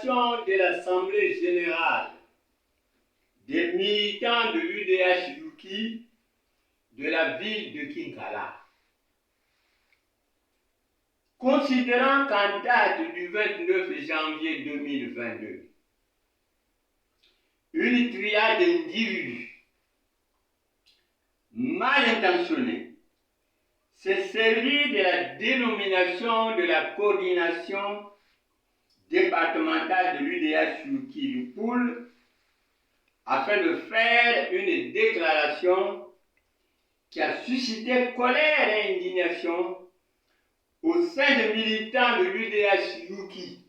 l'invitation de l'Assemblée générale des militants de l'UDH-Yuki de la ville de Kinkala. Considérant qu'en date du 29 janvier 2022, une triade d'individus mal intentionnés s'est servi de la dénomination de la coordination départementale de l'UDH-Yuki du Poul afin de faire une déclaration qui a suscité colère et indignation au sein des militants de l'UDH-Yuki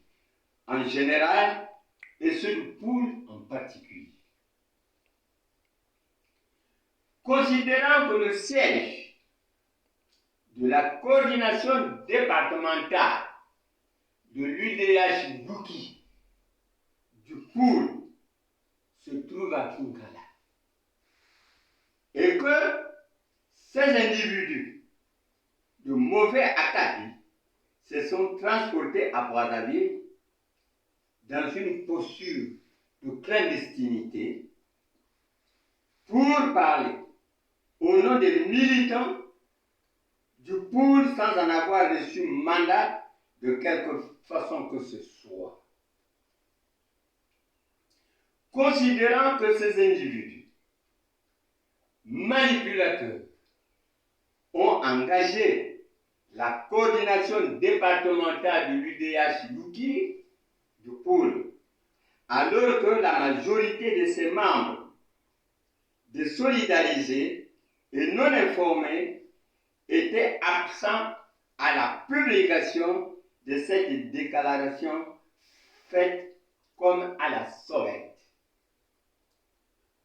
en général et ceux du Poul en particulier. Considérant que le siège de la coordination départementale de l'UDH-Yuki du Poul se trouve à Kinkala et que ces individus de mauvais acabit se sont transportés à Brazzaville dans une posture de clandestinité pour parler au nom des militants du Poul sans en avoir reçu mandat de quelque façon que ce soit. Considérant que ces individus manipulateurs ont engagé la coordination départementale de l'UDH-Yuki du Poul, alors que la majorité de ses membres désolidarisés et non informés étaient absents à la publication de cette déclaration faite comme à la sauvette.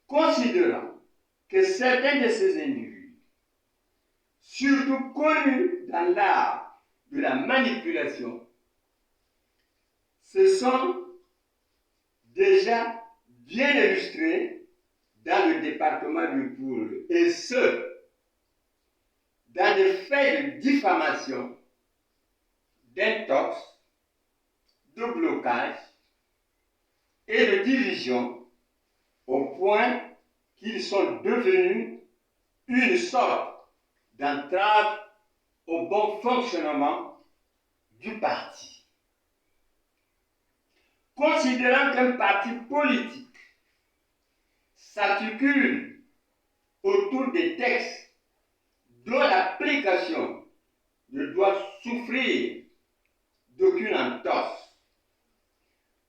Considérant que certains de ces individus, surtout connus dans l'art de la manipulation, se sont déjà bien illustrés dans le département du Poul, et ce, dans des faits de diffamation, d'intox, de blocage et de division, au point qu'ils sont devenus une sorte d'entrave au bon fonctionnement du parti. Considérant qu'un parti politique s'articule autour des textes dont l'application ne doit souffrir d'aucune entorse,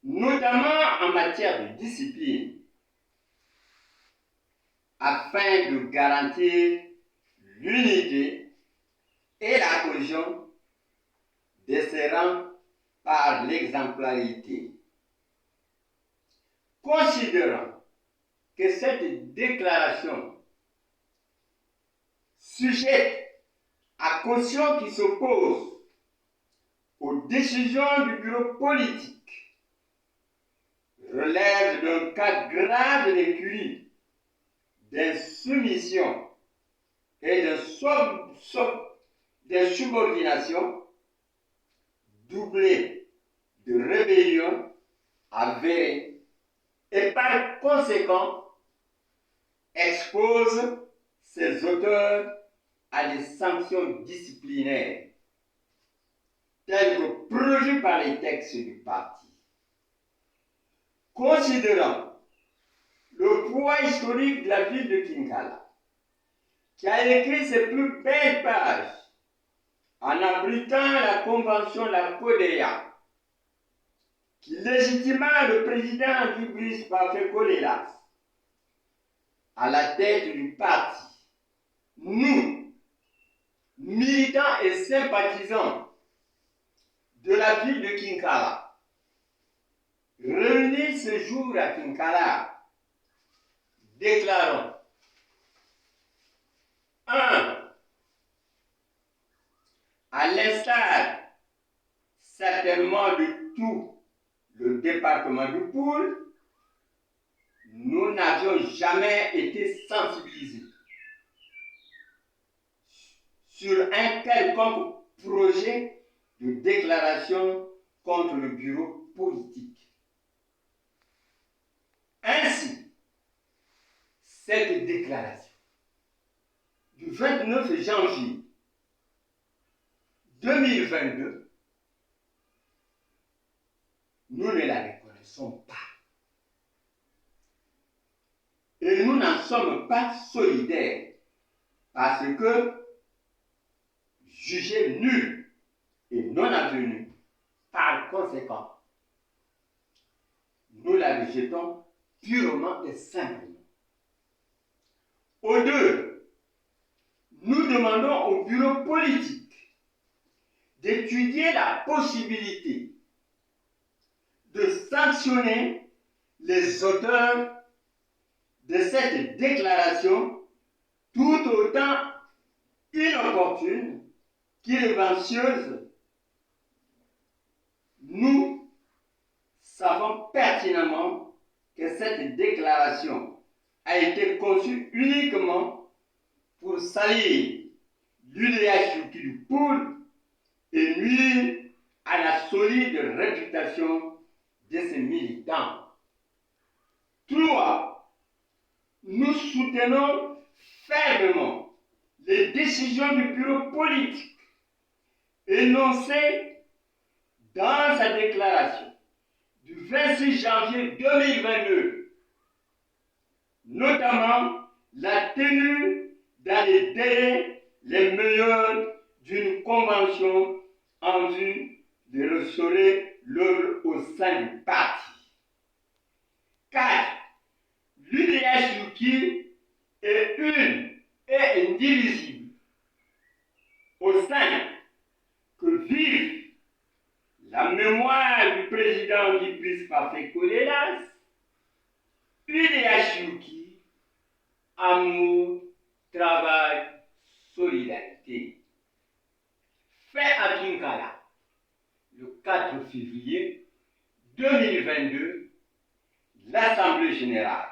notamment en matière de discipline, afin de garantir l'unité et la cohésion de ses rangs par l'exemplarité. Considérant que cette déclaration sujette à caution qui s'oppose aux décisions du bureau politique relève d'un cas grave d'incurie, d'insoumission et de subordination, doublée de rébellion avérée, et par conséquent expose ses auteurs à des sanctions disciplinaires telles que prévues par les textes du parti. Considérant le poids historique de la ville de Kinkala, qui a écrit ses plus belles pages en abritant la convention de la CODEA, qui légitima le président Guy Brice Parfait Colélas à la tête du parti, nous, militants et sympathisants de la ville de Kinkala, réunis ce jour à Kinkala, déclarons 1. À l'instar certainement de tout le département du Poul, nous n'avions jamais été sensibilisés sur un quelconque projet de déclaration contre le bureau politique. cette déclaration du 29 janvier 2022, nous ne la reconnaissons pas. Et nous n'en sommes pas solidaires parce que jugée nulle et non avenue, par conséquent, nous la rejetons purement et simplement. Au deux, nous demandons au bureau politique d'étudier la possibilité de sanctionner les auteurs de cette déclaration tout autant inopportune qu'irrévérencieuse. Nous savons pertinemment que cette déclaration a été conçue uniquement pour salir l'UDH du pool et nuire à la solide réputation de ses militants. 3. Nous soutenons fermement les décisions du bureau politique énoncées dans sa déclaration du 26 janvier 2022, notamment la tenue dans les délais les meilleurs d'une convention en vue de restaurer l'ordre au sein du parti. 4. L'UDH est une et indivisible. Au sein que vive la mémoire du président Libris Parfait Kolélas, UDH, amour, travail, solidarité. Fait à Kinkala, le 4 février 2022, l'Assemblée générale